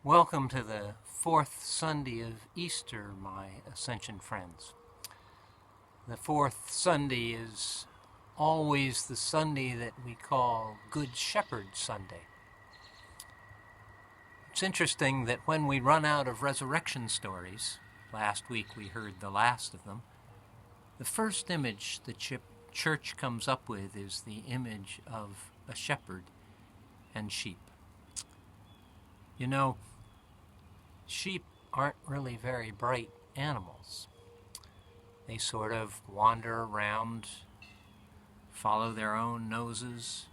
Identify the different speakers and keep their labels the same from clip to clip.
Speaker 1: Welcome to the fourth Sunday of Easter, my Ascension friends. The fourth Sunday is always the Sunday that we call Good Shepherd Sunday. It's interesting that when we run out of resurrection stories, last week we heard the last of them, the first image the church comes up with is the image of a shepherd and sheep. You know, sheep aren't really very bright animals. They sort of wander around, follow their own noses,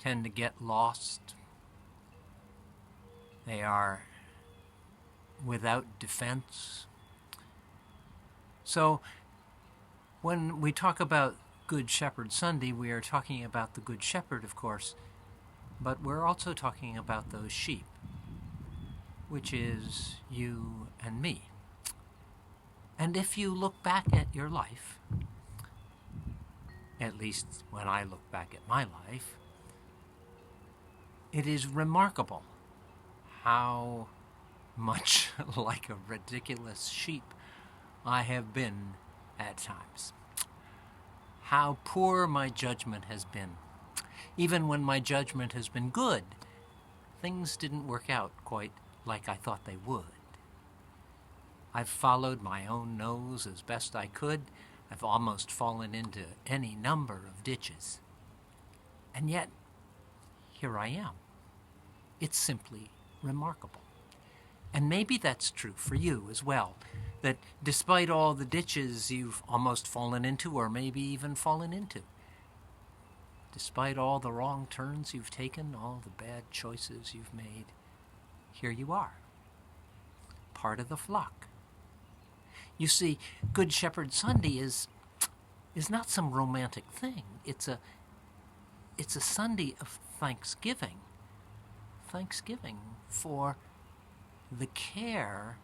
Speaker 1: tend to get lost. They are without defense. So when we talk about Good Shepherd Sunday, we are talking about the Good Shepherd, of course, but we're also talking about those sheep, which is you and me. And if you look back at your life, at least when I look back at my life, it is remarkable how much like a ridiculous sheep I have been at times. How poor my judgment has been. Even when my judgment has been good, things didn't work out quite like I thought they would. I've followed my own nose as best I could. I've almost fallen into any number of ditches. And yet, here I am. It's simply remarkable. And maybe that's true for you as well, that despite all the ditches you've almost fallen into, or maybe even fallen into, despite all the wrong turns you've taken, all the bad choices you've made, here you are, part of the flock. You see, Good Shepherd Sunday is not some romantic thing. It's a Sunday of thanksgiving. Thanksgiving for the care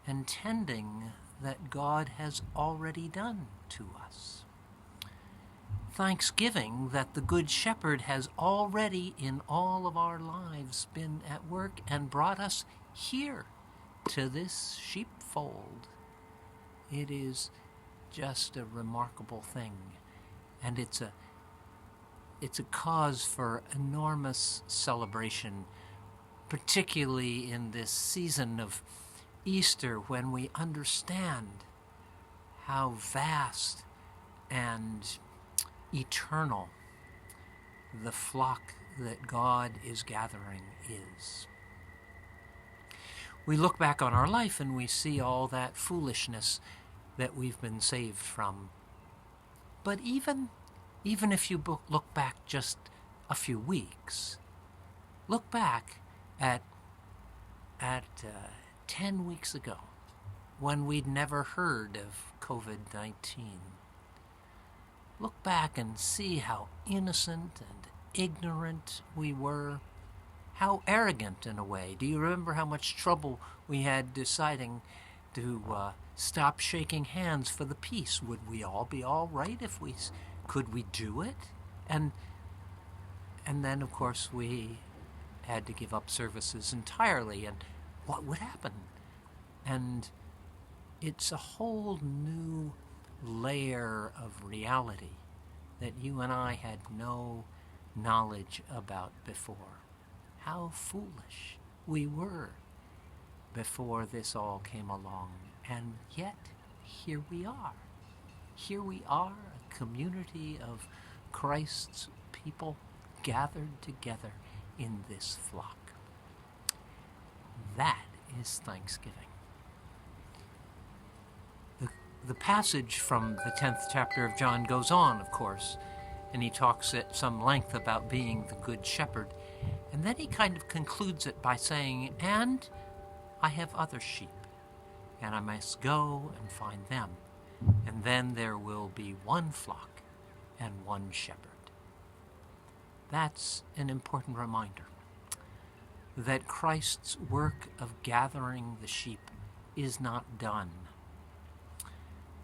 Speaker 1: and tending that God has already done to us. Thanksgiving that the Good Shepherd has already in all of our lives been at work and brought us here to this sheepfold. It is just a remarkable thing, and it's a cause for enormous celebration, particularly in this season of Easter when we understand how vast and eternal the flock that God is gathering is. We look back on our life and we see all that foolishness that we've been saved from. But even if you look back just a few weeks, look back at 10 weeks ago when we'd never heard of COVID-19. Look back and see how innocent and ignorant we were, how arrogant in a way. Do you remember how much trouble we had deciding to stop shaking hands for the peace? Would we all be all right if could we do it? And then, of course, we had to give up services entirely, and what would happen? And it's a whole new layer of reality that you and I had no knowledge about before. How foolish we were before this all came along. And yet, here we are. Here we are, a community of Christ's people gathered together in this flock. That is Thanksgiving. The passage from the 10th chapter of John goes on, of course, and he talks at some length about being the Good Shepherd. And then he kind of concludes it by saying, and I have other sheep, and I must go and find them. And then there will be one flock and one shepherd. That's an important reminder that Christ's work of gathering the sheep is not done,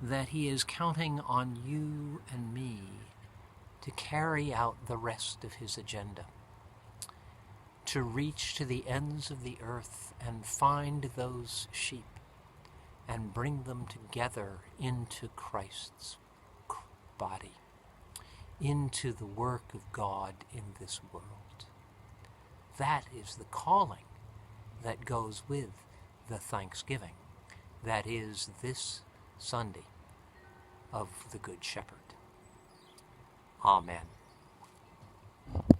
Speaker 1: that he is counting on you and me to carry out the rest of his agenda, to reach to the ends of the earth and find those sheep and bring them together into Christ's body, into the work of God in this world. That is the calling that goes with the Thanksgiving that is this Sunday of the Good Shepherd. Amen.